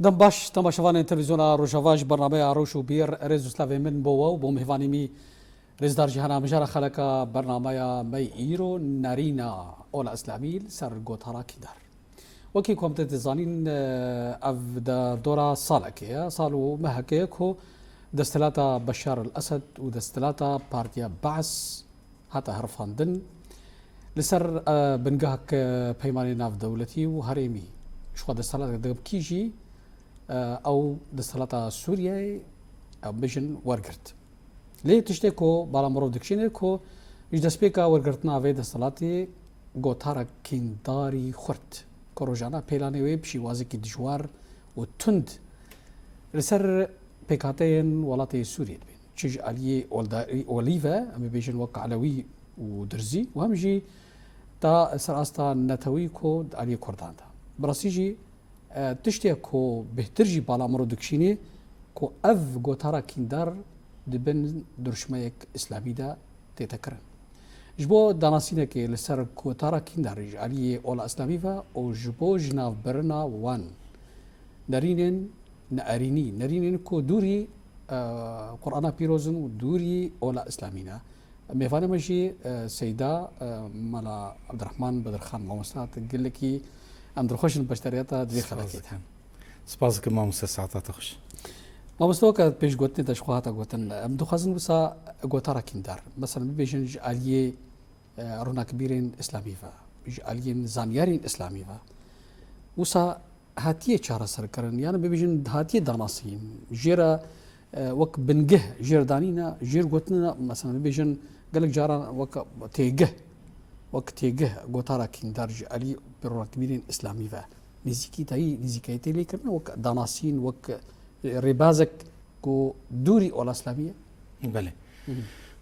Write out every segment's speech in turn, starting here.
دم باش تماشاوان تلفزیون روشاواج برنامه روشو بیر ريزو سلاوي من بوا و بوم هفانيمي ريز دار جهانا مجارة خلقا برنامه مي ايرو نارينا اولا اسلاميل سر قوتارا كدار وكي كومت تزانين اف دورا صالكيا صالو مهكيكو دستلاتا بشار الاسد ودستلاتا بارتيا بعث حتى هرفاندن لسر بنقاك بيماني ناف دولتي وهريمي شو دستلاتا دب كيجي او دستلاتا سوريا او بيجن ورقرت ليه تشتكو بالا مرو دكشينيكو ايش دسبيكا ورقرتنا في دستلاتي قوتارا كينداري خورت كوروجانا بيلاني ويب شي وازكي دجوار وتند لسر بيكاتين ولاتي سوريا بين تشيج علي اوليفا ام بيجن وقع علوي ودرزي وهمجي تا سراستا نتويكو علي كردان براسيجي تشتكو بهترجي بالا مرو دكشيني كو اف قوتارا كيندار دبن درشميك اسلامي دا تتكرن جبو داناسينك لسر قوتارا كيندار علي اولا اسلامي فا او جبو جناف برنا وان نارينين نارينين كو دوري قرآن بيروزن ودوري اولا اسلامينا ميفانا ماشي سيدا مالا عبد الرحمن بدر خان موسات قال لك ام درخوش البشتريات دي خلاكيتها سبازك ما مسسعتا تخش ما مستوى بيش قوتني تشخوهاتا قوتن ام دخازن بسا قوتارا كيندار مثلا بيجن جاليه رونا كبيرين اسلامي فا جالين زانيارين اسلامي فا وسا هاتيه چارة سركرن يعني بيجن هاتيه داناسين جيرا وك بنجه جير دانينا جير قوتنا مثلا بيجن قالك جارا وك تيجه وك تيجه قوتارا كيندار جالي برونا كبيرين اسلامي فا نزيكي تاي نزيكايتي لي كرنا وك داناسين وك ربازك كو دوري اولا اسلاميه بله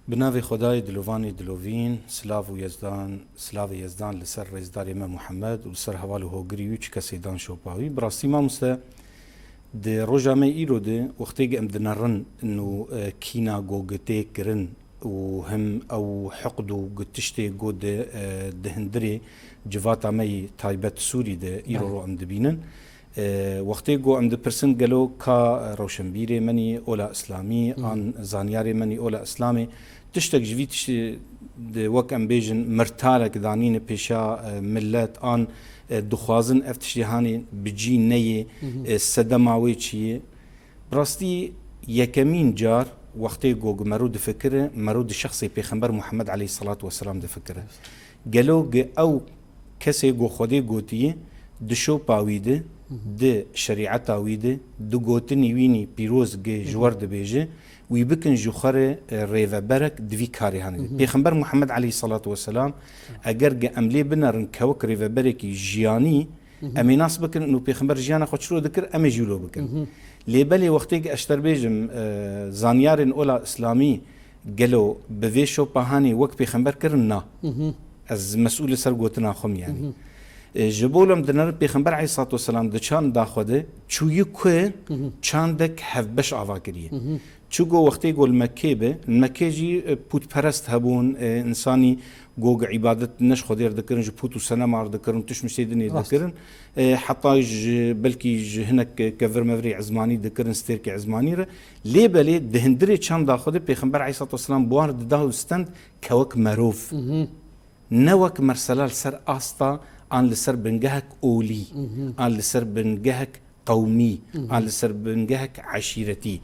بنافي خداي دلوفاني دلوفين سلاف يزدان لسر رزدار امام محمد ولسر حوالو هوغريوچ كسيدان شوباوي براسي ما مستا د روجامي ايرو دي وقتي ام دنرن انه كينا غوغتي كرن وهم او حقدو قتشتي قود دهندري جفاتا مي تايبت سوري ده ايرو ام دبينن وقتی گو ام د پرسن گلو کا روشنبیری منی اولا اسلامی آن زانیاری منی اولا اسلامی تشتک جوی تشت د وک ام بیجن مرتالک دانین پیشا ملت آن دخوازن افتشتهانی بجی نیه سدماوی چیه براستی یکمین جار وقتی گو مرود فکره مرود شخصی پیغمبر محمد علیه الصلاة والسلام د فکره گلو گ او کسی گو خودی گوتیه دشو پاویده د شریعت آویده دو گوتنی وینی پیروز گه جوار دبیجه وی بکن جوخر ریو برک دوی کاری هنده پیغمبر محمد علیه الصلاة والسلام اگر گه عملی بنارن کوک ریو برکی جیانی امی ناس بکن انو پیغمبر جیانا خود شروع دکر امی جولو بکن لیبالی وقتی که اشتر بیجم زانیارن اولا اسلامی گلو بویشو پاهانی وک پیغمبر کرن نا از مسئول سر گوتنا خم یعنی جبولم دنر پیغمبر علیه الصلاة والسلام دچان داخوده چوی که چاندک هفبش آوا کریه چوگو وقتی گو المکه جی پوت پرست هبون انسانی گوگ عبادت نش خودیر دکرن جو پوت و سنمار دکرن تش مسیدنی دکرن حتی بلکی هنک کفر مفری عزمانی دکرن سترک عزمانی را لیبلی دهندری چان داخوده پیغمبر علیه الصلاة والسلام بوار داو استند کوک مروف نوک مرسلال سر آستا آن لسر بنجهك أولي آن لسر بنجهك قومي آن لسر بنجهك عشيرتي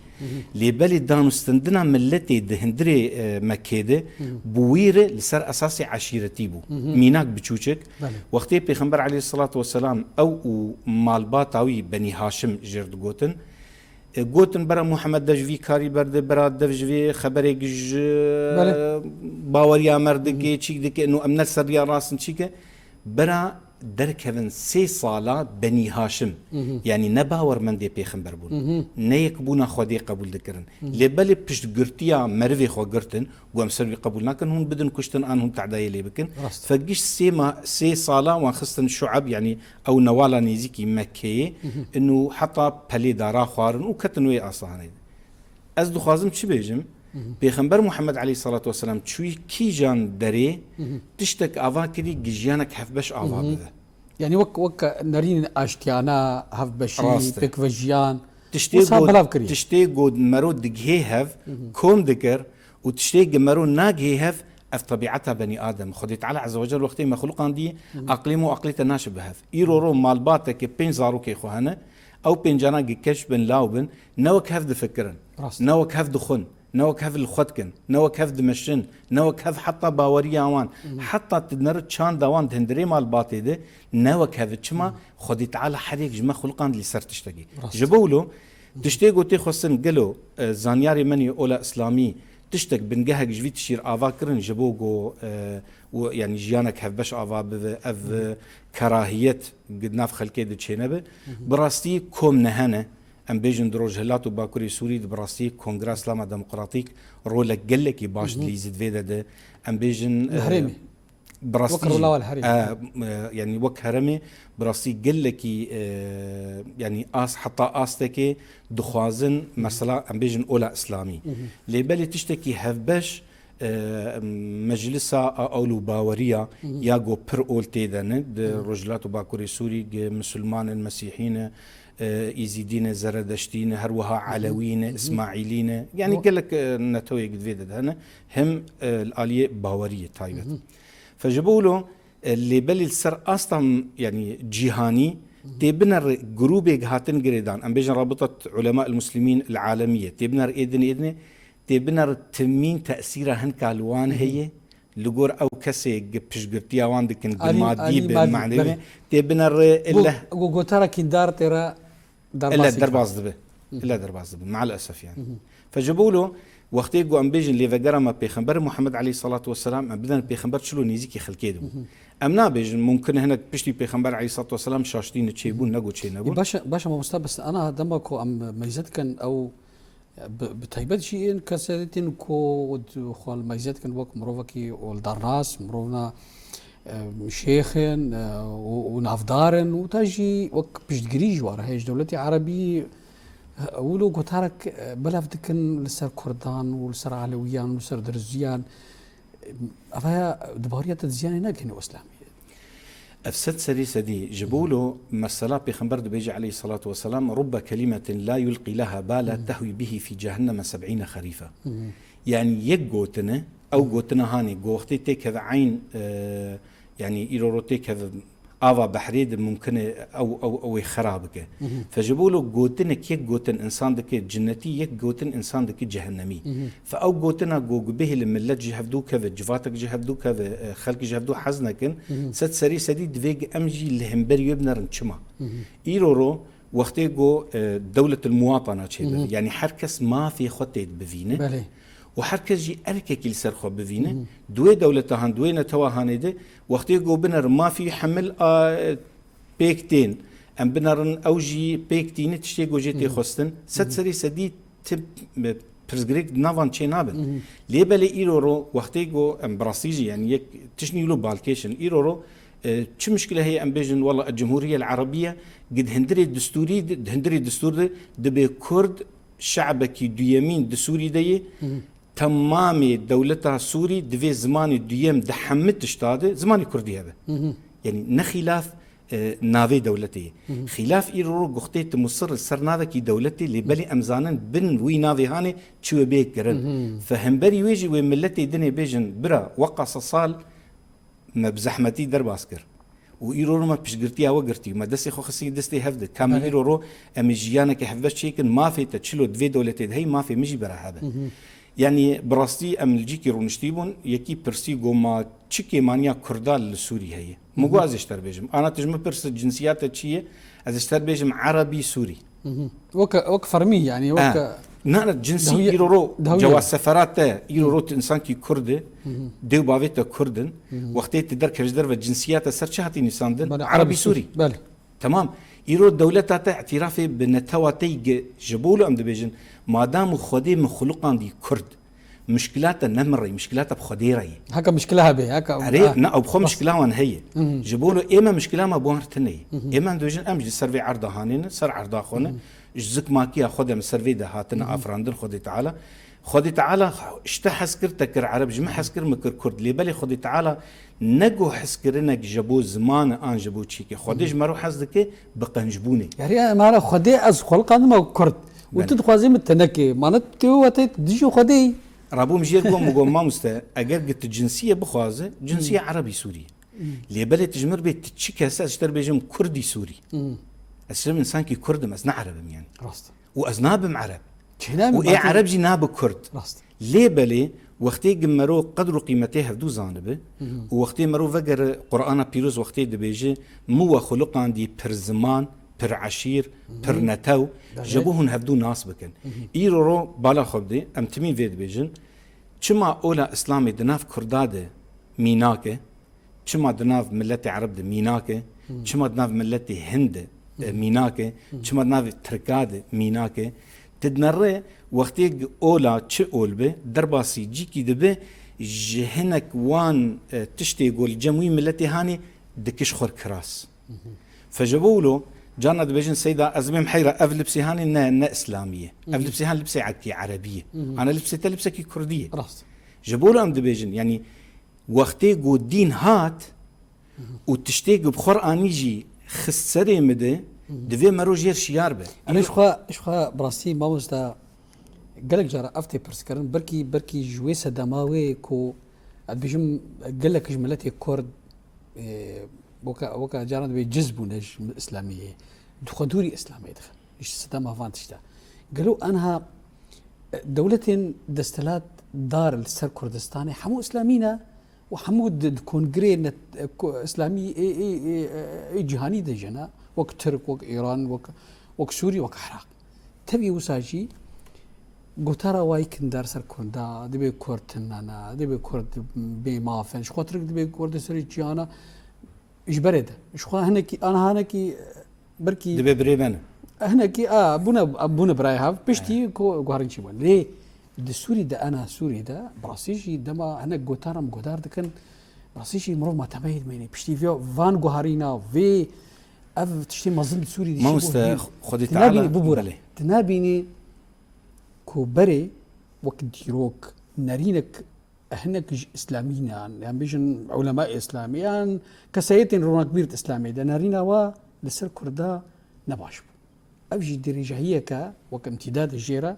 لبالي دانو استندنا ملتي دهندري مكيدة بويرة لسر أساسي عشيرتي بو ميناك بچوچك وقتي پیغمبر عليه الصلاة والسلام أو مالباتاوي بني هاشم جرد قوتن برا محمد دجوي كاري برد برا دجوي خبري جج باوريا مردكي چيك دكي انو امنت سريا راسن چيك برا دركبن 3 سالا بني هاشم يعني نباور من دي پیغمبر بون نيك بونا خودي قبول دكرن لبالي پشت گرتيا مروي خو گرتن وام سروي قبول ناكن هون بدن كشتن ان هون تعداي لي بكن فقش 3 سالا وان خصن شعب يعني او نوالا نيزيكي مكيه انه حتى بلي دارا خوارن وكتنوي اصاني از دخوازم چي بيجم پیغمبر محمد علیه الصلاة والسلام چوی کی جان داره تشتک آوا کردی گجیانک هفبش آوا بده يعني وك نارين اشتيانا هاف بشي راسته. بك فجيان تشتي قود مرو دقهيهف كوم ذكر وتشتي مرو ناقهيهف اف طبيعتها بني ادم خدي تعالى عز وجل وقتي مخلوق عندي اقليم واقليته ناشبهف ايرو رو مالباتك بين زارو كي خوهنا او بين جانا كش بن لاوبن نوك هف دفكرن نوك هف دخن نوك هف الخدكن نوك هف دمشن نوك هف حتى باوريا وان حتى تدنر تشان دوان تندري مالباتي ده نوك هف تشما خدي تعالى حريك جما خلقان اللي سر تشتكي جبولو تشتي قوتي خصن قلو زانياري مني اولا اسلامي تشتك بنجهك جوي تشير آفا كرن جبوغو يعني جيانك هف باش آفا اف كراهية قد ناف خلقي دي تشينبه براستي كوم نهانه ام بيجن دروج هلاتو باكوري سوري براستي كونغراس لاما ديمقراطيك رولك قلك باش لي زيد فيدا ده ام بيجن الهرمي براستي يعني وك هرمي براستي قلك يعني اس حتى استكي دخوازن مثلا ام بيجن اولا اسلامي لي بالي تشتكي هفبش مجلسا اولو باوريا ياغو بر اولتي دن رجلات باكوري سوري مسلمان المسيحيين يزيدين زردشتين هروها علويين اسماعيليين يعني قال لك نتوي قد فيدد هنا هم الاليه باوريه تايبت فجابوا له اللي بلي السر اصلا يعني جهاني تبنر جروبك هاتن جريدان ام بيجن رابطه علماء المسلمين العالميه تبنر اذن تبنر تمين تاثيرها هن كالوان هي لغور او كسي بشغرتيا واندكن المادي بالمعنوي تبنر الا غوتارا كيندار ترى الا درباز دبه الا درباز دبه مع الاسف يعني فجابوا له وقتی گو ام بیجن لیو گرما پیغمبر محمد علیه الصلاة والسلام ام بدن پیغمبر چلو نزیکی خلقی دو ام نا بیجن ممکن هناك پشتی پیغمبر علیه الصلاة والسلام شاشتین تشيبون نگو چه نگو باشا ما مستبس انا دمكو ام ميزات كان او بتايبات شيء كسرتين كو خال ميزات كان وك مروفكي والدرناس مرونا شيخن ونافدارن وتاجي وك بجدريج ورا هيج دولتي عربي ولو قطارك بلا فدكن لسر كردان ولسر علويان ولسر درزيان أفايا دبارية تزيان هناك هنا اسلامي افسد سريسة دي جبولو مسلا بخنبر بيجي عليه الصلاة والسلام رب كلمة لا يلقي لها بالا تهوي به في جهنم 70 خريفا يعني يقوتنا او قوتنا هاني قوختي تيك عين يعني إيروروتي كذا آوا بحريد ممكن أو خرابك فجبولو جوتنك يك جوتن إنسان دك جنتي يك جوتن إنسان دك جهنمي فأو جوتنا جوج به الملة جهفدو كذا جفاتك جهفدو كذا خلق جهفدو حزنكن ست سري سديد فيج أمجي لهمبري يبنر نشما إيرورو وقتي جو دولة المواطنة يعني حركس ما في خطيت بفينه وحركز جي أركك السرخو بفينه دوي دولتهان دوي نتواهان ده وقتي جو بنر ما في حمل بيكتين ام بنرن اوجي بيكتين تشتي جو جيتي خستن ست سري سدي تب برزغريك نافان تشينابن ليبلي ايرورو وقتي جو ام براسيجي يعني يك تشني له بالكيشن ايرورو شو مشكله هي ام بيجن والله الجمهوريه العربيه قد هندري الدستور دبي كرد شعبك ديمين دسوري دي تمامي دولتها سوري دفي زماني ديام دحمت اشتاده زماني كردي هذا يعني نخلاف نافي دولتي خلاف ايرو قختي مصر السرناده كي دولتي اللي بلي امزانن بن وي نافي هاني تشو بيك قرن فهمبري ويجي وملتي دني بيجن برا وقص صال ما بزحمتي درباسكر وإيرورو ما بشجرتيها وقرتي ما دسي خو خسي دستي هفدت كامل إيرورو أمجيانا كحفظ شيكن ما في تشلو دفي دولتي هي ما في مجي برا هذا يعني براستي أم الجيكي رونشتيبون يكي برسي ما تشكي مانيا كردال لسوري هي مو از اشتر بيجم أنا تجمع برس الجنسيات تشيه از اشتر بيجم عربي سوري وك فرمي يعني وك نانا جنسي إيرورو جواز سفرات إيرورو إنسان كي كرد ديو بافيتا كردن وقتي تدر كجدر وجنسيات سرشاتي نسان دن عربي سوري بالي تمام إيرو دولتها اعترافي بنتواتي جبولو أم دبيجن ما دام خدي مخلوقان دي كرد مشكلاتها نمري مشكلاتها بخديري هكا مشكلها به هكا نا او بخو مشكله وان هي جبولو اما مشكله ما بوهرتني اما دوجن امج سيرفي عرضه هانين سر عرضه خونه جزك ماكي خدم سيرفي ده هاتنا افراندن خدي تعالى خدي تعالى اشتا حسكر تكر عرب جمع حسكر مكر كرد لي بالي خدي تعالى نجو حسكرنك جابو زمان ان جابو تشيكي خديش مرو حزدك بقنجبوني يعني ما خدي از خلق ما كرد وتدخوازي متنكي معناتو وتت ديجو خدي رابو مجير قوم ما مستا اگر قلت الجنسيه بخوازه جنسيه عربي سوري لي بالي تجمر بيت تشيكي اساس اشتر بيجم كردي سوري اسلم انسان كي كرد مس نعرب يعني راست وازناب عرب واي عرب جي ناب كرد راست لي بالي وقتي جمرو قدر قيمته هفدو زانبه ووقتي مرو فجر قرآن بيروز وقتي دبيجي مو خلقان دي پر زمان پر عشير پر نتو جابوهن هفدو ناس بكن ايرو رو بالا خبدي امتمين فيد بيجن چما اولا اسلامي دناف كرداده ميناكه چما دناف ملت عرب ده ميناكه چما دناف ملت هند ميناكه چما دناف تركاده ميناكه تدنره وقتی اولا چه اول به درباسی جی کی دبه جهنک وان تشتی گول جمعی ملتی هانی دکش خور کراس فجبولو جانا دبيجن سيدا ازمم حيره اف لبسي هاني نا اسلاميه اف لبسي هان لبسي عكي عربيه انا لبسي تلبسه كي كرديه راست جبولو ام دبيجن يعني وقتي جو دين هات وتشتي بقران يجي خسري مده دفي مروجير شيار به انا ايش خا براستي ما مستا قالك جرى افتي برسكرن بركي جوي سدماوي كو بيجم قالك جملتي كرد وكا جارنا بيجذبوا نج اسلاميه دخدوري اسلاميه دخل ايش سدما فانتشتا قالوا انها دولة دستلات دار السر كردستاني حمو اسلامينا وحمود كونغري اسلامي اي جهاني دجنا وك ترك وك ايران وك سوري وك عراق تبي وساجي قطارا وايكن دار سر كردا دبي كورتنا دبي كورد بما فنش خاطرك دبي كورد سر جيانا ايش برد ايش خا هناكي انا هناكي بركي دبي بريبن هناكي بونا برايها بشتي غارنشي ولا ليه السوري ده انا سوري ده براسيجي دما هناك قطارا مقدار ده كان براسيجي مرو ما تبين ميني بشتي فان غارينا في اف تشتي مازن سوري دي ما مست خدي تعالى تنابيني كوبري وقت ديروك نارينك هناك اسلاميين يعني بيجن علماء اسلاميين كسيتين رونا كبيرة اسلامي ده نارينا وا لسر كردا نباشب افجي درجهيه كا وك امتداد الجيره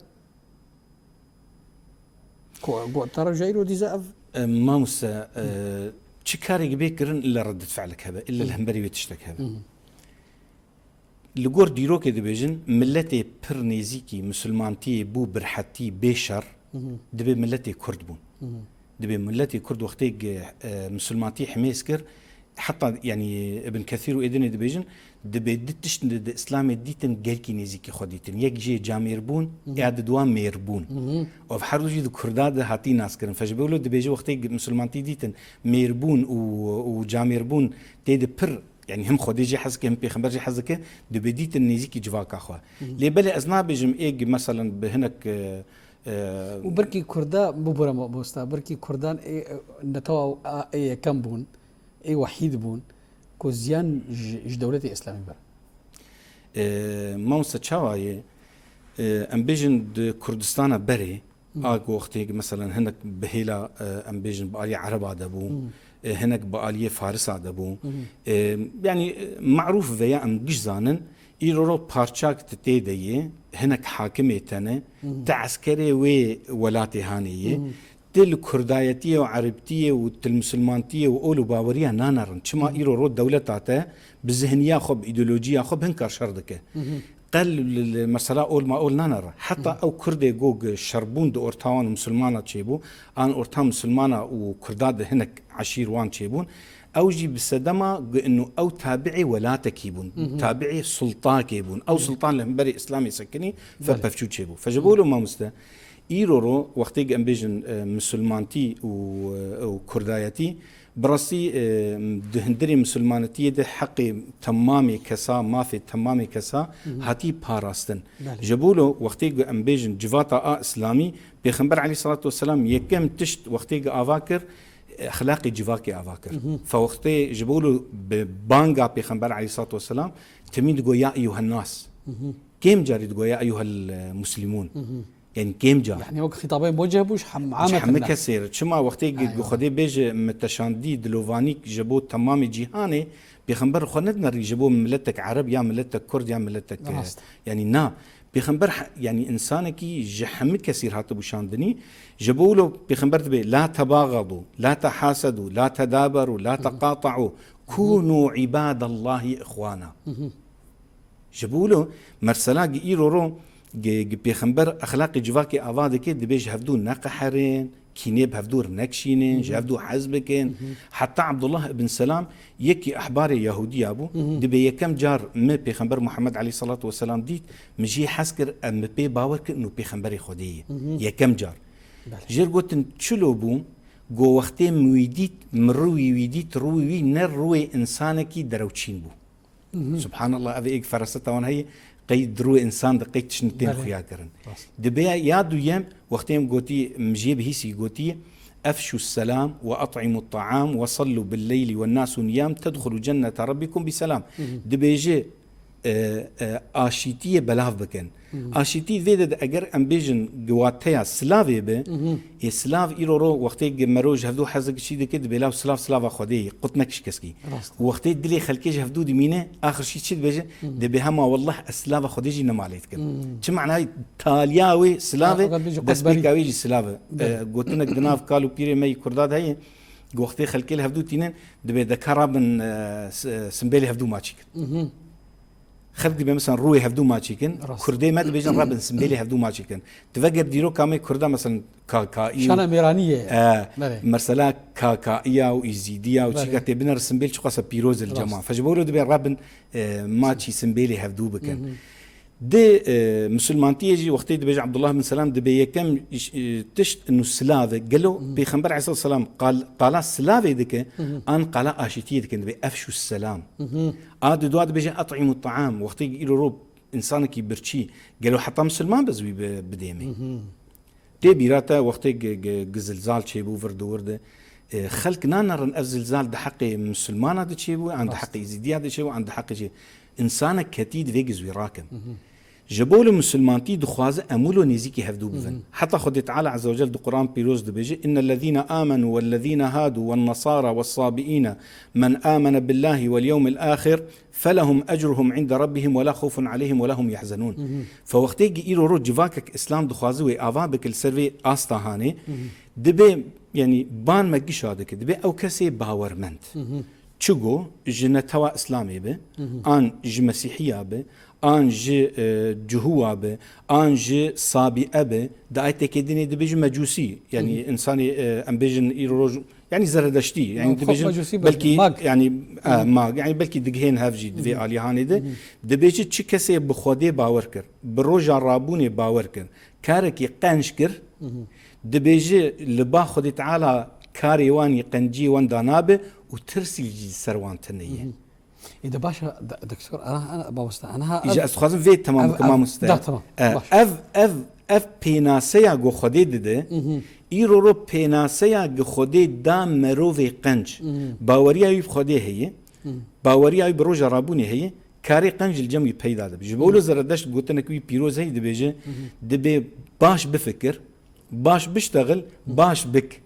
كو ترى جايرو دي زاف ما مست تشكاري بيكرن الا ردة فعلك هذا الا الهمبري بتشتك هذا لغور ديروك دبيجن ملتي برنيزيكي مسلمانتي بو برحتي بشر دبي ملتي كرد بون دبي ملتي كرد وقتي مسلمانتي حميسكر حتى يعني ابن كثير وإدن دبيجن دبي دتش الاسلام ديتن جالكي نيزيكي خديتن يك جي جامير بون اعد دوام ميربون وفي حرجي دو كرداد هاتي ناسكرن فجبولو دبيجي وقتي مسلمانتي ديتن ميربون وجامير بون تيد بر يعني هم خديجي حزك هم بيخمبر جي حزك دبديت النيزيكي جواك اخوا لي بالي ازنا بيجم ايج مثلا بهنك وبركي كردا ببرا موستا بركي كردان اي نتو اي كامبون اي وحيد بون كو زيان دولتي اسلامي بر ما مستشاوي ام بيجن كردستان بري اكو وقتي مثلا هنك بهيلا ام بيجن بالي عرب ادبو هناك بقالية فارس عدبو يعني معروف فيا ام جزانن ايرو بارشاك تتيديه هناك حاكمة تاني تعسكري وولاتي هانية تل كردايتية وعربتية وتل مسلمانتية وأولو باورية نانرن شما ايرو دولة تاتا بالذهنية خب ايديولوجية خب هنكر شردك قل المسألة أول ما أول نانر حتى أو كردي جوج شربون دو أورتاوان مسلمانة تشيبو أن أورتان مسلمانة وكرداد هناك عشير وان تشيبون أوجي بالسدمة إنه أو تابعي ولا تكيبون تابعي سلطان كيبون أو سلطان لهم بري إسلامي سكني فبفتشو تشيبو فجبولو ما مستا إيرورو وقتي أمبيجن مسلمانتي وكردايتي براسي دهندري مسلمانتي ده حقي تمامي كسا ما في تمامي كسا هاتي باراستن جبولو وقتي أمبيجن جواتا إسلامي بيخنبر عليه الصلاة والسلام يكم تشت وقتي أفاكر أخلاقي جواكي أفاكر فوقتي جبولو ببانغا بيخنبر عليه الصلاة والسلام تمين تقول يا أيها الناس كيم جاري تقول يا أيها المسلمون يعني كم جار يعني وقت خطابين موجه بوش عامة حمك كسير شما وقتی خودی بیج متشاندی دلوانی جبو تمام جهانی پیغمبر خود نداری جبو ملتك عرب یا ملتك کرد یا ملتك يعني نا پیغمبر يعني انسان کی جحمك كثير هات بوشاندني جبوا له پیغمبر تبي لا تباغضوا لا تحاسدوا لا تدابروا لا تقاطعوا كونوا عباد الله اخوانا جبوا له مرسلا ايرو پیغمبر اخلاق جواکی آواده که دبیج هفدو نقحرين كينيب هفدور نكشينين جهفدو حزبكين حتى عبد الله بن سلام يكي أحبار يهودي أبو دبي يكم جار ما بيخنبر محمد عليه الصلاة والسلام ديت مجي حسكر أم بي باورك إنه بيخنبري خديه يكم جار جير قلت شلو بو جو وقتين مويديت مروي ويديت روي نروي إنسانكي دروتشين بو سبحان الله هذا إيك فرسته وان هي قيد درو انسان دقيق شنتين خويا كرن دبيا يادو يم وقتين قوتي مجيب هيسي قوتي افشوا السلام واطعموا الطعام وصلوا بالليل والناس نيام تدخلوا جنة ربكم بسلام دبيجي آشيتية بلاف بكن آشيتي ذيد اگر ام بيجن قواتيا سلافي به سلاف ايرو وقتي مروج هفدو حزق شي دكد بلاو سلاف خدي قطنكش كسكي وقتي دلي خلكيج هفدو دمينه اخر شي تشد بيجي دبي هما والله سلاف خديجي نماليت كن شو معناه تالياوي سلافي بس بيكاوي سلافي قلت لك دناف قالوا بيري مي كرداد هي وقتي خلكي هفدو تينن دبي ذكرابن سمبيلي هفدو ماتشيك خذ مثلا روي هفدو ما تشيكن كردي ما بيجن رابن سمبيلي هفدو ما تشيكن تفكر ديرو كامي كردا مثلا كاكائي شانا ميرانيه مرسلا كاكائيه ويزيديه وتشيكا تبنر سمبيل شقصه بيروز الجماعه فجبولو دبي رابن ما تشي سمبيلي هفدو بكن دي مسلمانتي يجي وقتي دبي عبد الله بن سلام دبي كم تشت انه السلافه قالوا بيخنبر عليه الصلاه والسلام قال السلافه ديك ان قال اشيتي ديك دبي افشوا السلام اد دواد بيجي اطعموا الطعام وقتي يقولوا روب انسانك برشي قالوا حتى مسلمان بزوي بديمي دي بيراتا وقتي زلزال شي بو فرد ورده خلق نانر الزلزال ده حق مسلمان هذا شيء عند حق يزيدي هذا شيء وعند حق شيء انسانك كتيد فيجز وراكم جبول مسلمانتي دخواز امولو نزيكي هفدو بفن حتى خد تعالى عز وجل دو قرآن بيروز دو بيجي ان الذين امنوا والذين هادوا والنصارى والصابئين من امن بالله واليوم الاخر فلهم اجرهم عند ربهم ولا خوف عليهم ولا هم يحزنون فوقتي ايرو رو جواكك اسلام دخوازوي افابك السيرفي استاهاني دبي يعني بان مجيش هذاك دبي او كسي باورمنت چگو جنتوا اسلامي به ان ج مسيحيه به ان ج جهوا به ان ج صابئه به دايت كدني دبج مجوسي يعني انساني امبيجن ايروج يعني زردشتي يعني دبج بلكي يعني ما يعني بلكي دغهين هافجي دفي اليهاني ده دبج چ كسي بخودي باور كر بروجا رابوني باور كر كاركي قنش كر دبج لبا خدي تعالى كاري واني قنجي وان دانابه وترسل جي سروان تنيه إذا باشا دكتور أنا بوستا أنا إجا أستخدم في تمام كمان مستعد. تمام. أف بيناسيا جو خديد ده. إيرو بيناسيا جو خديد دام مروفي قنج. باوريا يب خديه هي. باوريا يب روجا رابوني هي. كاري قنج الجمع يبيدا ده. بجبولو زردشت قلتنا كوي بيروز هي دبيجي دبي باش بفكر. باش بيشتغل باش بك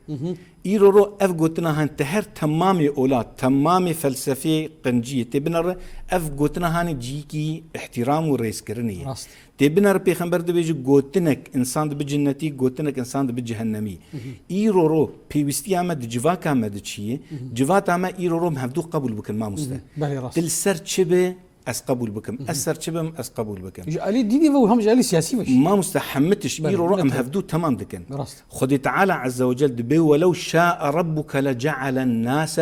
ايرو اف قلتنا هان تهر تمامي اولاد تمامي فلسفي قنجيه تبنر اف قلتنا هان جيكي احترام ورئيس كرنيه تبنر بيخمبر دبيجي قلتنك انسان بجنتي قلتنك انسان بجهنمي ايرو بيوستي امد جواك امد تشي جوات اما ايرو مهدو قبول بكن ما مسته تلسر تشبه أس قبول بكم أسر شبم أس قبول بكم جالي ديني وهم جالي سياسي وش ما مستحمتش إيرو رقم هفدو تمام دكن خدي تعالى عز وجل دبي ولو شاء ربك لجعل الناس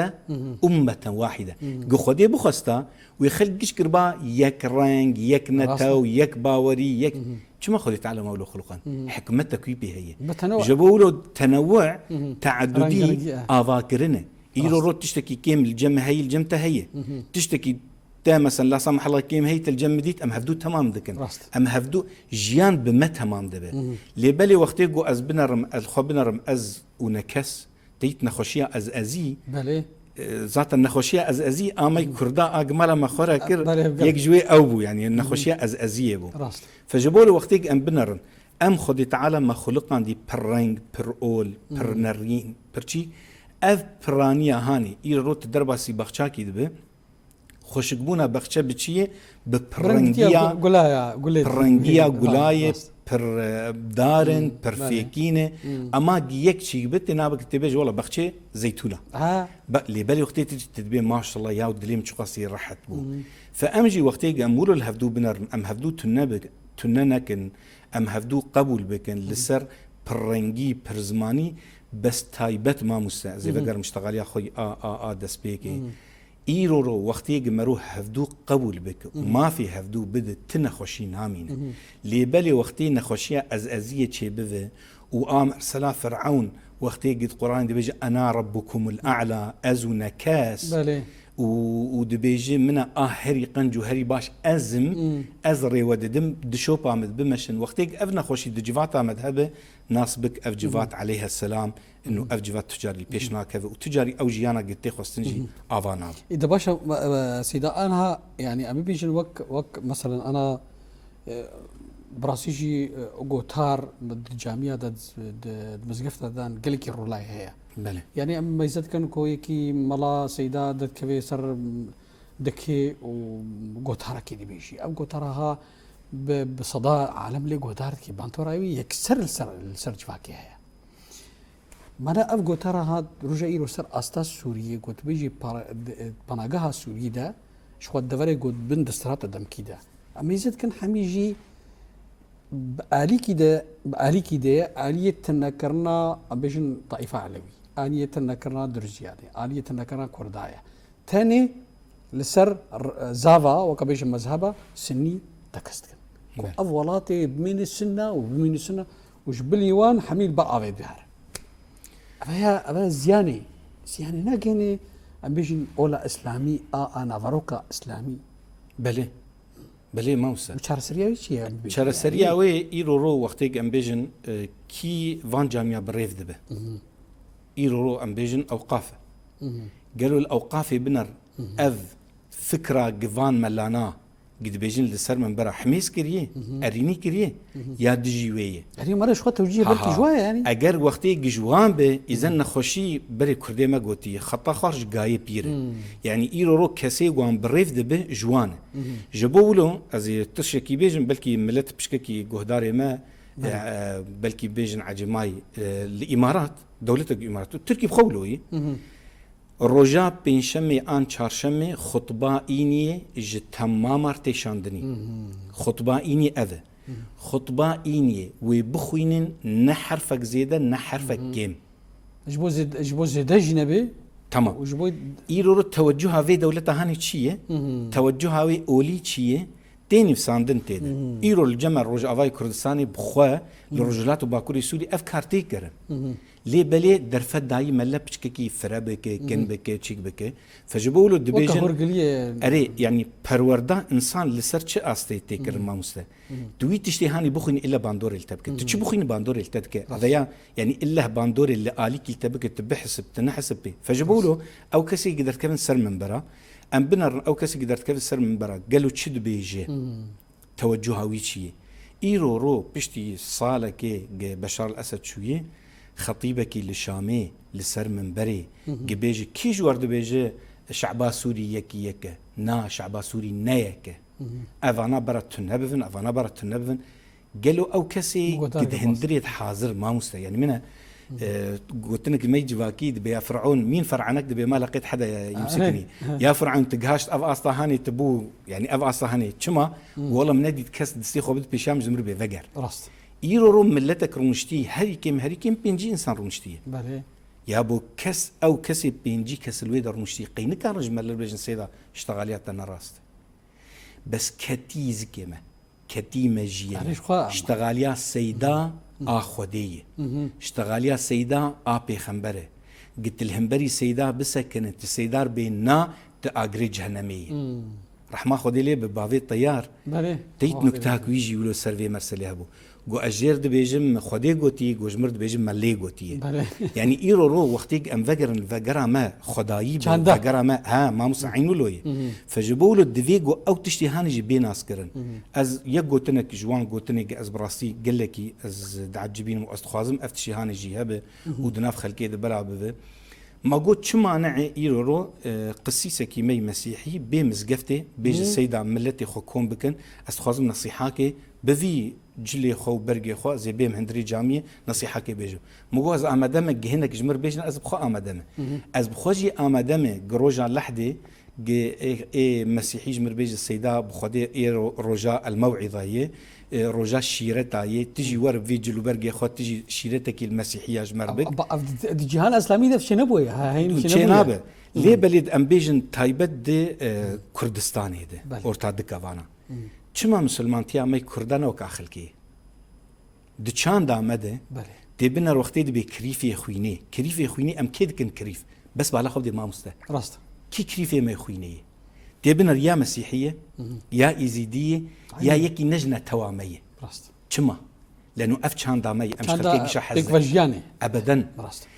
أمة واحدة خدي بخستا ويخلقش كربا يك رانج يك نتاو يك باوري يك شو ما خدي تعالى مولو خلقان حكمتك كيبي هي جابوا له تنوع تعددي أذاكرنا إيرو رو تشتكي كيم الجمة هي الجمة هي تشتكي تا مثلا لا سمح الله كيم هيت الجمديت ام هفدو تمام دكن ام هفدو جيان بما تمام دبه لبالي وقتي جو از بنرم الخبنرم از ونكس تيت نخوشيا از ازي بله ذات النخوشيا از ازي امي كردا اجمل ما خورا كر يك جوي اوبو يعني النخوشيا از ازي بو فجبوا له وقتي ام بنرم ام خدي تعالى ما خلقان دي برنج برول برنرين برشي اف برانيا هاني ايرو تدرباسي بخشاكي دبه خوشكبونا بخشة بچيه ببرنجيا برنجيا غلايه پر دارن پر فيكينه اما جيك شي بت نابك تبيج والله بخشة زيتونه اللي بالي وقتي تدبي ما شاء الله يا ودليم شقاسي راحت بو فامجي وقتي امور الهفدو بنر ام هفدو تنبك تننكن ام هفدو قبول بكن لسر برنجي برزماني بس تايبت ما مسا زي بقر مشتغل يا اخوي دسبيكي ايرورو وقتي مروح هفدو قبول بك وما في هفدو بد تنخوشي نامين لي بالي وقتي نخوشيا ازازيه شي بذ وام ارسلا فرعون وقتي قد قران دي بيجي انا ربكم الاعلى ازو نكاس ودبيجي منا هري قنجو هري باش ازم ازري وددم دشوبا مد بمشن وقتي افنا خوشي دجفاتا مذهبه ناسبك افجفات عليها السلام انه افجفات تجاري بيشنا كذا وتجاري او جيانا قلت خستنجي افانا اذا باشا سيدا انا يعني ابي بيجي وك مثلا انا براسيجي اوغوتار بالجامعه دد مزقفتا دان قلكي رولاي هي بله يعني اما يزد كان كويكي ملا سيدا دد كبي سر دكي وغوتارا كي دي بيجي او غوتارها بصداء عالم لي غوتار كي بانتوراوي يكسر السر جفاكي هي مانا اف غوتارها رجعي رو سر استا سوريه غوت بيجي باناغها سوريه ده شو الدفري غوت بند استرات دم كده اما يزد كان حميجي بآلي كده آلية تنكرنا بيجن طائفة علوي آلية تنكرنا درزياني آلية تنكرنا كردايا تاني لسر زافا وكبيجن مذهبة سني تكستكن أولاتي بمين السنة وجبليوان حميل بقى بيهار أبا زياني ناقيني أم بيجن أولا إسلامي أنا فاروكا إسلامي بله موسى چار سریاوی چیه؟ چار سریاوی ایرو رو وقتی ام بیجن کی وان جامعه بريف دبه ایرو رو ام بیجن اوقافه قالوا الاوقاف بنر اذ فكره قفان ملانا قد بيجن لسر من برا حميس كريه اريني كريه يا دجيويه يعني مره شو توجيه بلكي جوايه يعني اگر وقتي جوان به اذا نخوشي بري كردي ما قوتي خطا خارج جاي بير يعني ايرو رو كسي وان بريف دبه جوان جبولو از تشكي بيجن بلكي ملت بشكي جهداري ما بلكي بيجن عجماي الامارات دوله الامارات التركي بخولوي روجا پنجشنبه آن چهارشنبه خطبه اینیه ج تمام ارتشاندنی خطبه اینی اوه خطبه اینیه و بخوینن نه حرفک زیده نه حرفک کم جبو زیده جنبه تمام ایرو رو توجه هاوی دولتا هانی چیه توجه هاوی اولی چیه تاني في ساندن تيدا ايرو الجمع روج افاي كردستاني بخوا لرجلات باكوري سوري افكار تيكر لي بالي درفت داي ملا بشكي فرابك كنبك تشيك بك فجبولو دبيجن اري يعني پروردا انسان لسر چه استي تيكر ما مسته دوي تشتي هاني بخين الا باندور التبك تشي بخين باندور التبك هذا يعني الا باندور اللي اليك التبك تبحسب تنحسب بي فجبولو او كسي قدر كمان سر من برا ام بنر او كسي قدرت كيف سر من برا قالوا تشد بيجي توجهها ويشي ايرو رو بشتي صالك بشار الاسد شويه خطيبك للشامي لسر من بري بيجي كي جورد بيجي شعبا سوري يك نا شعبا سوري نايك افانا برات نبفن قالوا او كسي قد هندريت حاضر ما مست يعني منها قلت لك ما يجي اكيد بيا فرعون مين فرعنك دبي ما لقيت حدا يمسكني يا فرعون تقهاشت اف اصلا هاني تبو يعني اف اصلا هاني كما والله منادي تكس دستيخو بد بيشام زمر بي فقر راست يرو روم ملتك رونشتي هري كم بينجي انسان رونشتي بله يا ابو كس او كسي بينجي كس الويدر رونشتي قينك رجل بيجن سيدا اشتغاليات انا راست بس كتيز كما كتيمه جيه اشتغاليات سيدا آخودية اشتغاليا سيدا بيخنبره قلت الهنبري سيدا بسكنت السيدار بيننا تأجري جهنمية رحمه خودی لی به باوی طیار بله تیت نکته کویجی ولو سروی مرسلی هبو گو اجر دبیجم خودی گوتی گوجمر دبیجم ملی گوتیه بله يعني إيرو رو وقتيك أم فجر فجر ما خدايي فجر ما ها ما مسعينو لوي فجبوا له الدفيجو أو تشتي هاني بين أسكرن از يجوتنك جوان جوتنك از براسي قال لك از دعجبين واستخازم أفتشي هاني جهبه ودناف خلكي دبلا به ما قلت شو معنى إيرو رو قسيسة كيمي مسيحي بمزقفته بيج السيدة ملتي خوكم بكن استخازم نصيحاكي بفي جلي خو برجي خو زي بيم هندري جامية نصيحة كي بيجو مجوز آمدمه جهنك جمر بيجنا از بخو آمدمه از بخوجي آمدمه جروجا لحدة إيه مسيحي جمر بيج السيدة بخودي إيه رجاء الموعظة يه رجاء الشيرة يه تجي ورب في جلو برجي خو تجي شيرتك المسيحية جمر بك الجهان الإسلامي ده في شنبوي هاي شنبوي ليه بلد أم بيجن تايبت دي كردستان هيدا أورتاد كافانا چما مسلمان تیا می کردن و کاخل کی دچان دامده تبنا وقتی دی کریفی خوینه کریفی خوینه ام کید کن کریف بس بالا خود ما مسته راست کی کریفی می خوینه تبنا یا مسیحیه یا ایزیدیه یا یکی نجنه توامیه راست چما لانه اف چان دامی ام خلکی بش حزه ابدا راست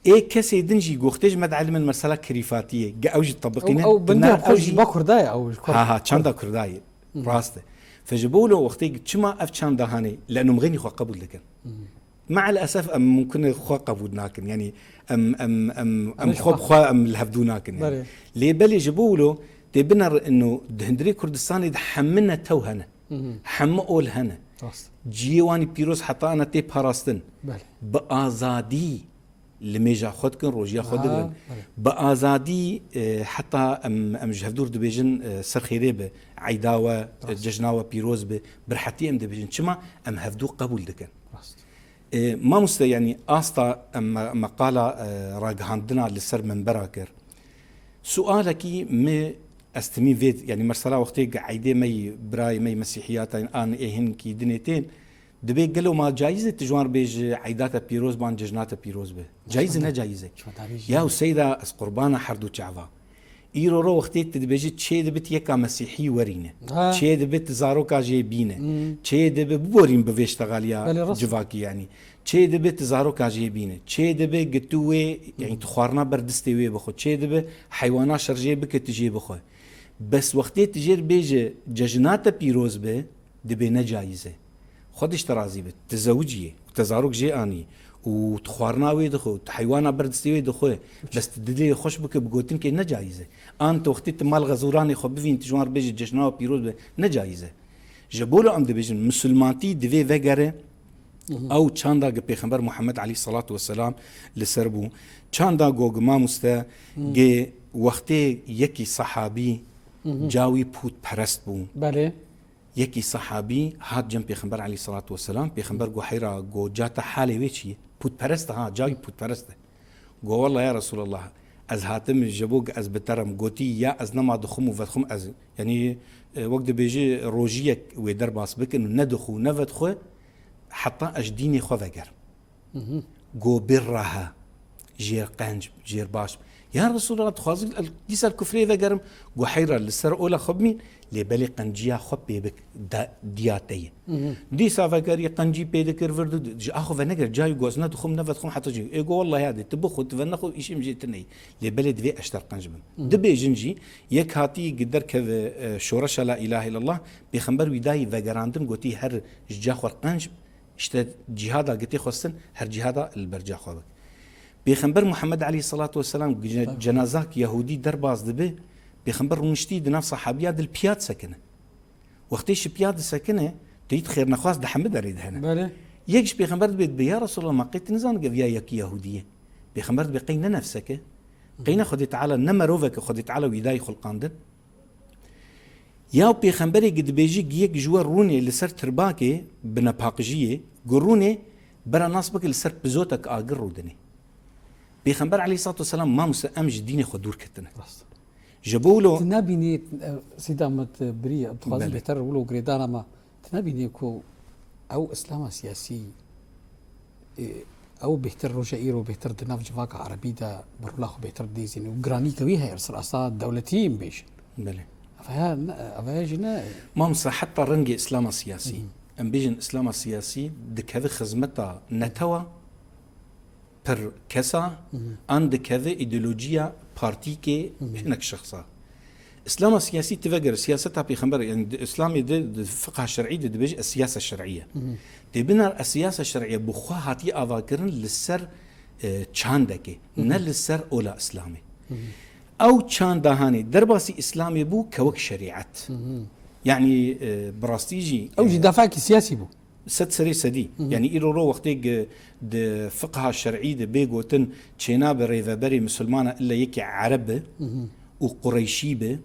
ايه كسي دنجي قوختج مدعلم المرسله كريفاتيه اوج طبقينه او بندر خوش با كرداي او ها چاندا كرداي راسته فجابوا له وقتي شما افشان دهاني لانه مغني خو قبول لكن مع الاسف ام ممكن خو قبولناكن يعني ام خو ام الهبدوناكن يعني لي بلي جابوا له تبنر انه دهندري كردستاني دحمنا توهنا حمقول هنا جيواني بيروز حتى انا تي باراستن بازادي لميجا خودكن روجيا خودكن بازادي حتى ام جهدور دبيجن سرخيري به عيداوه ججناوه بيروز به برحتي ام دبيجن شما ام هفدو قبول دكن ما مست يعني استا ام مقاله راغهاندنا لسر من براكر سؤالك ما استمي فيد يعني مرسلا وقتي عيدي مي براي مي مسيحيات ان اهن كي دنيتين دبي قالوا ما جايزة تجوار بيج عيدات بيروز بان ججنات بيروز به جايزة نا جايزة يا سيدة قربانا حردو شعفا إيرو رو وقتي تدبيجي تشي دبت يكا مسيحي ورينه تشي دبت زاروكا جيبينه تشي دبت بورين بفيش تغاليا جواكي يعني تشي دبت زاروكا جيبينه تشي دبت قتوه يعني تخوارنا بردستوي بخو تشي دبت حيوانا شرجي بك تجي بخو بس وقتي تجير بيج ججنات بيروز به دبي نا جايزة خودش ترازي بت تزوجيه وتزاروك جي اني وتخوارنا وي دخو حيوانا بردستي دخو بس تدلي خوش بك بقوتين كي نجايزه انت وقتي مال غزوراني خو بفين تجوار بيجي جشنا بيروز نجايزه جبولو ام دبيجن مسلمانتي دفي فغره او چاندا پیغمبر محمد عليه الصلاه والسلام لسربو چاندا گوگ ما مستا گه وقتي يكي صحابي جاوي پوت پرست بو بله يكي صحابي هاد جنب پیغمبر عليه الصلاة والسلام پیغمبر گو حيرا گو جاتا حالي ويچي پوت پرست ها جاوي پوت پرست گو والله يا رسول الله از هاتم جبوگ از بترم گوتي يا از نما دخم وفتخم از يعني وقت بيجي روجيك ويدر باس بك انه ندخو نفتخو حتى اجديني خو فقر گو برها جير قنج جير باش يا رسول الله تخازي الكيس الكفري فقرم گو حيرا لسر اولا خبمين لبالي قنجيا خب بيبك دياتي دي سافكري قنجي بيدكر فرد اخو فنقر جاي غوزنا دخم نفت خم حتى جي ايغو والله هذا تبخو تفنخو ايش مجيتني لبالي دبي اشتر قنجم دبي جنجي يك هاتي قدر كذ شورش لا اله الا الله بيخمبر ويداي فقراندن قوتي هر جاخور قنج اشت جهادا قتي خصن هر جهادا البرجا خوبك بيخمبر محمد عليه الصلاه والسلام جنازاك يهودي درباز دبي بيخمبر ونشتي دناف صحابيات البياد سكنه وقتيش بياد سكنه تيت خير نخواس دحمد اريد هنا بله يكش بيخمبر بيت يا رسول الله ما قيت نزان قبيا يك يهوديه بيخمبر بقينا نفسك قينا خدي تعالى نمروفك خدي تعالى ويداي خلقاندن يا بيخمبري قد بيجي يك جوار روني اللي سر ترباكي بنا باقجيه قروني برا ناصبك اللي سر بزوتك اقر رودني بيخمبر عليه الصلاه والسلام ما مسامج ديني خدور كتنا جبولو تنابيني سيدامت بريء بتخاز بيتر ولو غريدانا ما تنابيني كو او اسلام سياسي او بيتر رجائيرو بيتر دناف جواك عربي دا برولاخو بيتر ديزين وغراني كويها يرسل اصاد دولتيين بيش بله أفا جنا ما مصا حتى رنجي إسلام السياسي أم بيجن إسلام السياسي دك هذا خزمتا نتوا بر كسا عندك هذا إيديولوجيا بارتيكي هناك شخصا إسلام السياسي تفجر سياستها بيخمر يعني الإسلام الفقه الشرعي بيجي السياسة الشرعية تبنى السياسة الشرعية بخوها هاتي أذاكرن للسر تشاندكي نه للسر أولا إسلامي أو تشان دهاني درباسي إسلامي بو كوك شريعت يعني براستيجي أو جي دافعك سياسي بو ست سري سدي يعني إيرو رو وقتيك د فقه الشرعي د بيغوتن تشينا بريفا بري مسلمانة إلا يكي عرب وقريشي به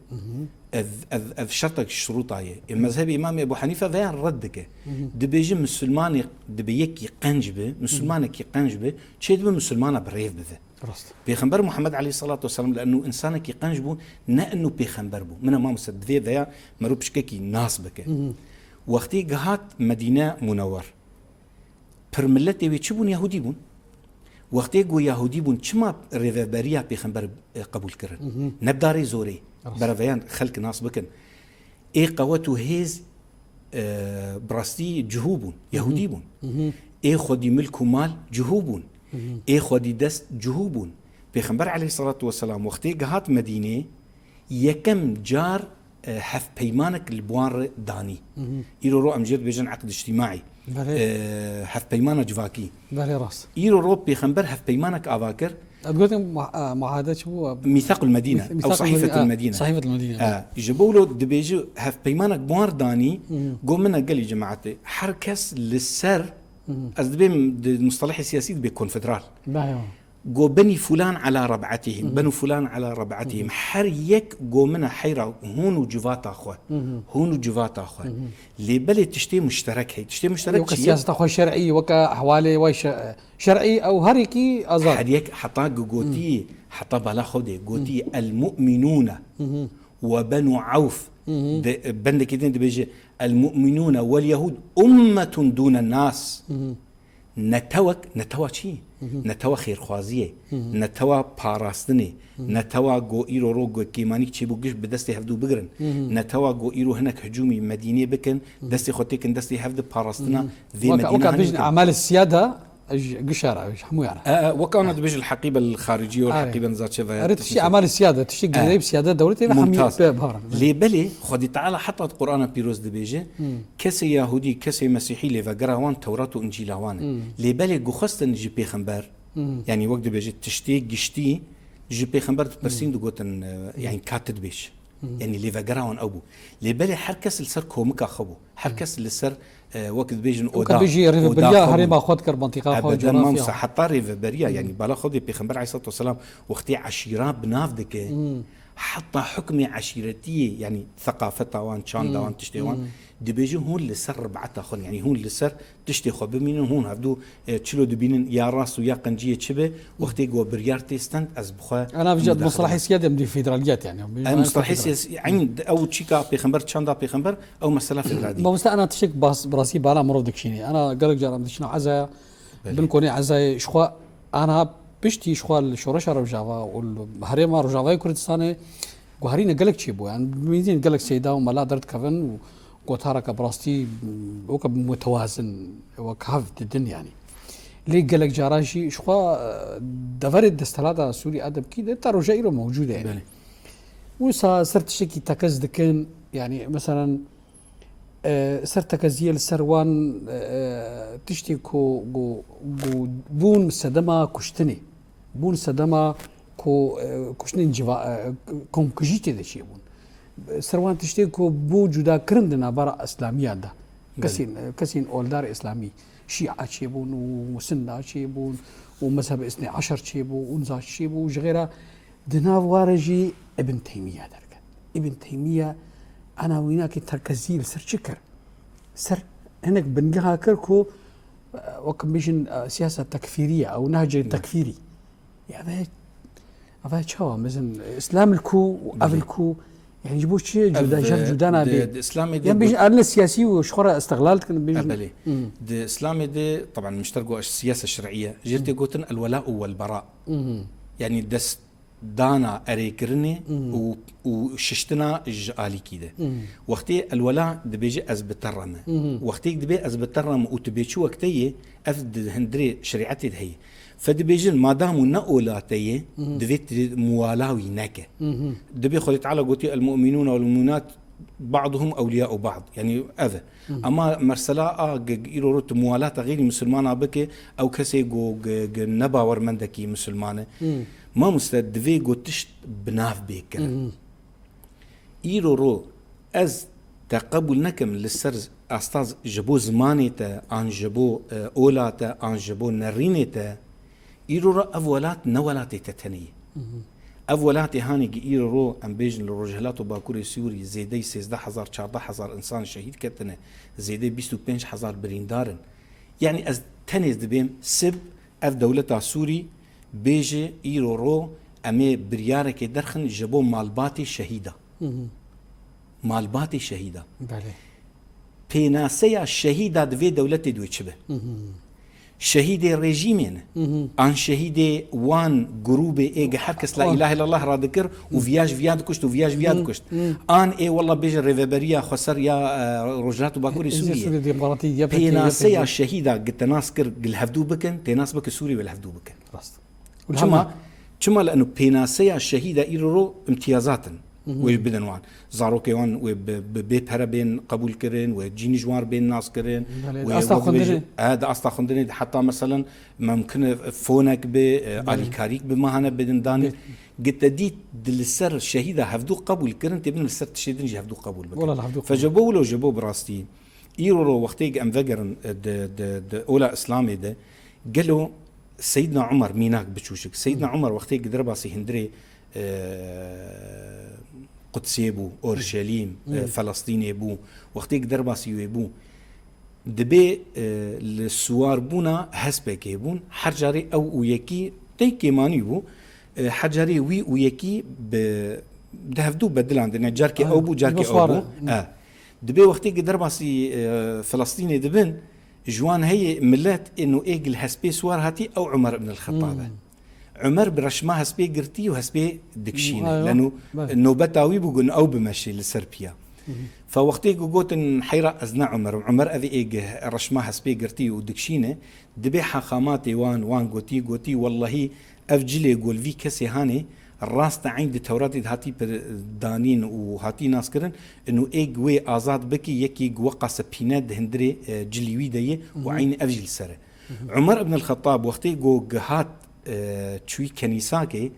اذ شرطك الشروطايه المذهب امام ابو حنيفه ذا ردك دبيجي مسلمان دبيك قنجبه مسلمانك قنجبه تشيد مسلمانه بريف بذا بيخنبر محمد عليه الصلاه والسلام لانه انسانك يقنجبو نا انه بيخنبر بو من ما مسد ذا مروبش كي ناسبك وقتي قهات مدينه منور برملتي ويتشبون يهودي بون وقتی گو یهودی بون چما ریوبریا پیغمبر قبول کردن نبداری زوری برایان خلق ناس بکن ای قوت و هیز براستی جهوبون یهودی بون ای خودی ملک و مال جهوبون ای خودی دست جهوبون پیغمبر علیه الصلاة والسلام وقتی گهات مدینه یکم جار حف پیمانك البوار داني يرو رو امجد بيجن عقد اجتماعي حف بيمانه جواكي بالي راس يرو رو بيخنبر حف بيمانك اذاكر قلت معاهده شو ميثاق المدينه او صحيفه المدينه صحيفه المدينه يجيبوا له دبيجو حف بيمانك بوار داني قوم منا قال يا جماعتي حركس للسر از دبي المصطلح السياسي بيكون فدرال جو بني فلان على ربعتهم بنو فلان على ربعتهم حريك جو منا حيرة هون وجفات أخوة هون وجفات أخوة اللي بلي تشتي مشترك هي تشتي مشترك وك سياسة أخوة شرعي وك أحوالي ويش شرعي أو هريكي أزار حريك حطا جوتي حطا بلا خودي جوتي المؤمنون وبنو عوف بند كده بيجي المؤمنون واليهود أمة دون الناس نتوى چی؟ نتوى خیرخوازیه نتوى پاراستنه نتوى گو ایرو رو گو کیمانی چی بوگش به دستی هفدو بگرن نتوى گو ایرو هناك هجومی مدینه بکن دستی خودتی کن دستی هفدو پاراستنا ذي مدینه وكا بيجن أعمال السيادة قشارة حمو يعني وكان بيجي الحقيبة الخارجية والحقيبة نزات شذا أريد تشي أعمال السيادة تشي قريب سيادة دولتي ممتاز لي بلي خدي تعالى حتى القرآن بيروز دبيجي كسي يهودي كسي مسيحي لي فقراوان توراة وإنجيلاوان لي بلي قخستن جي بيخنبر يعني وقت بيجي تشتي قشتي جي بيخنبر تبرسين دو قوتن يعني كاتد بيش يعني لي فقراوان أبو لي بلي حركس السر كومكا خبو حركس السر وقت بيجن اودا بيجي ريفبريا هريما خود كر منطقه خود جغرافيا ما مصح حتى ريفبريا يعني بالا خود بيغمبر عليه الصلاه والسلام وقتي عشيره بنافدك حتى حكمي عشيرتي يعني ثقافتها وان شان دوان تشتي وان دي بيجي هون لسر ربعتها خون يعني هون لسر تشتي خو بمين هون هبدو تشلو دبين يا راس ويا قنجيه تشبه وقتي جو بريار تيستند از بخا انا بجد مصطلح السياده مدي فيدراليات يعني مصطلح السياسي عند او تشيكا بيغمبر تشاندا بيغمبر او مساله فيدراليه ما مست انا تشك براسي بالا مرو دكشيني انا قالك جرام دشنا عزا بنكوني عزا شخوا انا بشتي شخوا الشورش رجاوا والهريما رجاوا كردستان وهرينا قالك شيبو يعني ميزين قالك سيدا وما درت كفن وتارك براستي وك متوازن وكهفت الدنيا يعني ليه قالك جاراشي شخوا دفرد دستلادا سوري ادب كده ترى جايره موجوده يعني وصا صرت شكي تكز دكن يعني مثلا صرت تكزيل سروان تشتي كو بون سدما كشتني بون سدما كو كشتني جوا كم كجيتي دشي بون سروان تشتي كو بو جدا كرندنا برا اسلاميه ده كسين اولدار اسلامي شيعة شيبون وسنة شيبون ومذهب اثني عشر شيبو ونزاش شيبو وغيرها دناف وارجي ابن تيمية درك ابن تيمية أنا ويناك تركزيل سر شكر سر هناك بنجها كركو وكم بيجن سياسة تكفيرية أو نهج تكفيري يا أبا شو مثلا إسلام الكو وقبل الكو يعني يجيبوا شيء جدا شاف جدانا الإسلامي يعني بيجي أنا السياسي وشخرة استغلال كان بيجي أبلي الإسلامي ده طبعا مشتركوا السياسة الشرعية جرتي قوتن الولاء والبراء يعني دس دانا اريكرني وششتنا جالي كده وقتي الولاء دبيجي از بترمه وقتي دبي از بترمه وتبيشو وقتي افد هندري شريعتي هي فدبيجي ما دام نقولاتي دبيت موالاوي نكه دبي خلي تعالى قلتي المؤمنون والمؤمنات بعضهم اولياء بعض يعني اذى اما مرسلا يرورت موالاة غير مسلمانه بك او كسي جو نبا ورمندكي مسلمانه ما مستدفي قلتش بناف بيكر يرورو از تقبل نكم للسرز استاذ جبو زمانيته ان جبو اولاته ان جبو نرينته يرورو اولات نولاتي تتنيه اولاتي هاني يرورو ام بيجن للرجالات وباكوري سوري زيدي 13000 14000 انسان شهيد كتنه زيدي 25000 بريندارن يعني از تنز دبيم سب اف دولتا سوري بيجي يرورو امي بريارك درخن جبو مالباتي شهيده مالباتي شهيده بله بيناسيا شهيده دفي دولتي دويتشبه شهيد ريجيمين ان شهيد وان جروب ايج حركس لا اله الا الله را ذكر وفياج فياد كشت وفياج فياد كشت ان اي والله بيجي ريفبريا خسر يا رجلات باكوري سوريا ديمقراطيه بيناسيا شهيده قلت ناسكر الهفدو بكن تناس بك سوري والهفدو بكن كما لانه بيناسيا شهيده ايرو امتيازات وبدن وان زاروكي وان وبيت هربين قبول كرين وجيني جوار بين ناس كرين هذا اصلا خندني حتى مثلا ممكن فونك بالي كاريك بما هنا بدن داني قلت دي للسر الشهيده هفدو قبول كرين تبين السر تشيدن هفدو قبول فجابوا له جابوا براستي يرو وقتي ام فجرن اولا اسلامي ده قالوا سيدنا عمر ميناك بتشوشك سيدنا عمر وقتي درباسي هندري قدسي بو اورشليم فلسطين بو وقتي درباسي بو دبي السوار بونا حسبك بون حجري او ويكي تيكي ماني بو حجري وي ويكي دهفدو بدل عندنا جاركي او بو جاركي او بو دبي وقتي درباسي فلسطين دبن جوان هي ملات انه ايجل هسبي سوار هاتي او عمر بن الخطاب عمر برشما هسبي قرتي وهسبي دكشينه لانه نوبتاوي بقول او بمشي لسربيا فوقتي قوت حيرا ازنا عمر اذي ايج رشما هسبي قرتي ودكشينه دبي حخاماتي وان قوتي والله افجلي يقول في كسي هاني الراس عند توراتي هاتي دانين وهاتي ناس كرن انه ايج وي ازاد بكي يكي وقع سبينات هندري جليوي دي وعين افجل سره عمر بن الخطاب وقتي هات تشوي كنيساكي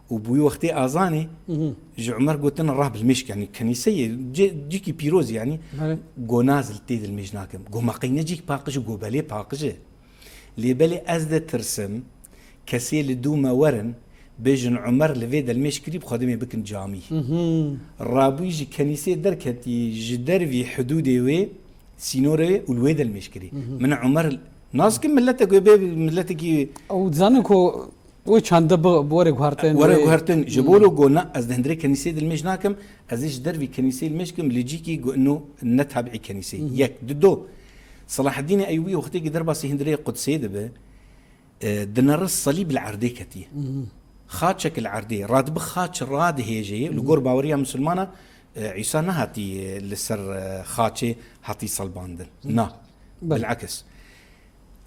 وبوي وقتي ازاني جو عمر قلت لنا راه بالمشك يعني كنيسيه جيكي بيروز يعني جو نازل تيد المجناكم جو ماقينا جيك باقج جو بالي باقج لي بالي ازد ترسم كسي لدوما ورن بيجن عمر لفيد المشكري بخدمه بكن جامي رابيجي كنيسه دركتي جدر في حدودي وي سينوري والويد المشكري من عمر ناس كم ملتك ملتك او زانكو وش عند بوري غارتن جبولو قلنا از هندري كنيسه المجناكم ازيش دربي كنيسه المشكم اللي جيكي انه نتابعي كنيسه ياك ددو صلاح الدين ايوبي وقتي درباسي هندري قدسي دبه دنر الصليب العردي كتي خاتشك العردي راد بخاتش راد هيجي لقور باوريا مسلمانه عيسى نهاتي لسر خاتشي هاتي صلباندن نا بالعكس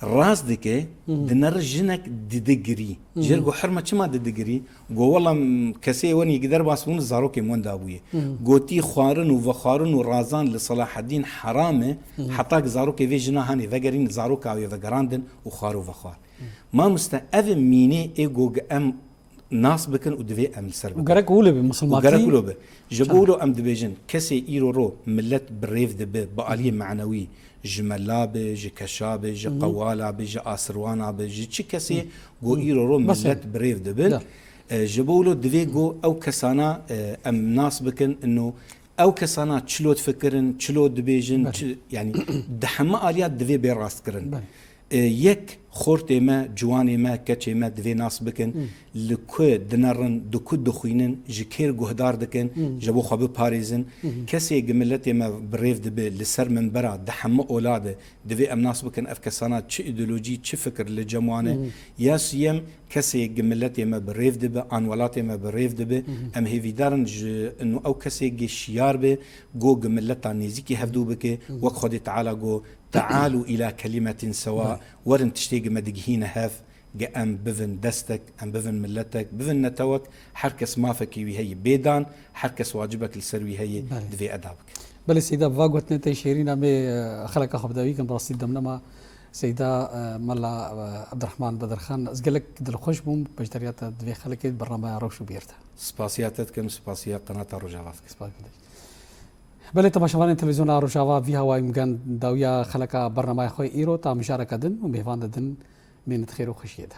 الراس دكي دنر جنك ددقري جرقو حرمه كما ددقري قو والله كسي وني يقدر باسمون زاروكي مون دابويه قوتي خوارن وفخارن ورازان لصلاح الدين حرامه حطاك زاروكي في جنا هاني ذقرين زاروكا او ذقراندن وخارو فخار ما مستأذن ميني ايغو ام ناس بكن ودفي ام السرب وقرق ولبي مسلماتي وقرق ولبي جبولو ام دبيجن كسي ايرو ملت بريف دبي بآلية معنوي جملابه جي كشابه جي قوالابه جي اسروانابه جي تشي كسي جو ايرو ملت بريف دبل جبولو دفي جو او كسانا ام ناس بكن انه او كسانا تشلو تفكرن تشلو دبيجن يعني دحما اليات دفي بيراس كرن يك خورتي ما جواني ما كاتشي ما دوي ناس بكن لكو دنرن دكو دخوينن جكير جهدار دكن جابو خبي باريزن كسي جملتي ما بريف دبي لسر من برا دحم اولاده دوي ام ناس بكن افكسانات تش ايديولوجي تش فكر لجموانه ياسيم كسي جملتي ما بريف دبي ان ولاتي ما بريف دبي ام هيفي دارن انه او كسي جشيار بي جو جملتا نيزيكي هفدو بكي وك خدي تعالى جو تعالوا إلى كلمة سواء ورن تشتيق مدقهين هاف ام بفن دستك ام بفن ملتك بفن نتوك حركس مافكي وهي بيدان حركس واجبك لسروي هي دفي أدابك بل سيدة فاقوت نتي شيرين مي خلق خبداوي كم برصيد دمنما سيدة ملا عبد الرحمن بدر خان أزقلك دل خوش بوم بجدريات دفي خلقت برنامج روشو بيرتا سپاسياتكم سپاسيا قناة روجاوات بله تماشاوان تلویزیون روجاوا وی هوای مگن داویا خلقا برنامه خوی ایرو تا مشارکت دن و میوان دن من خیر و خوشیه ده.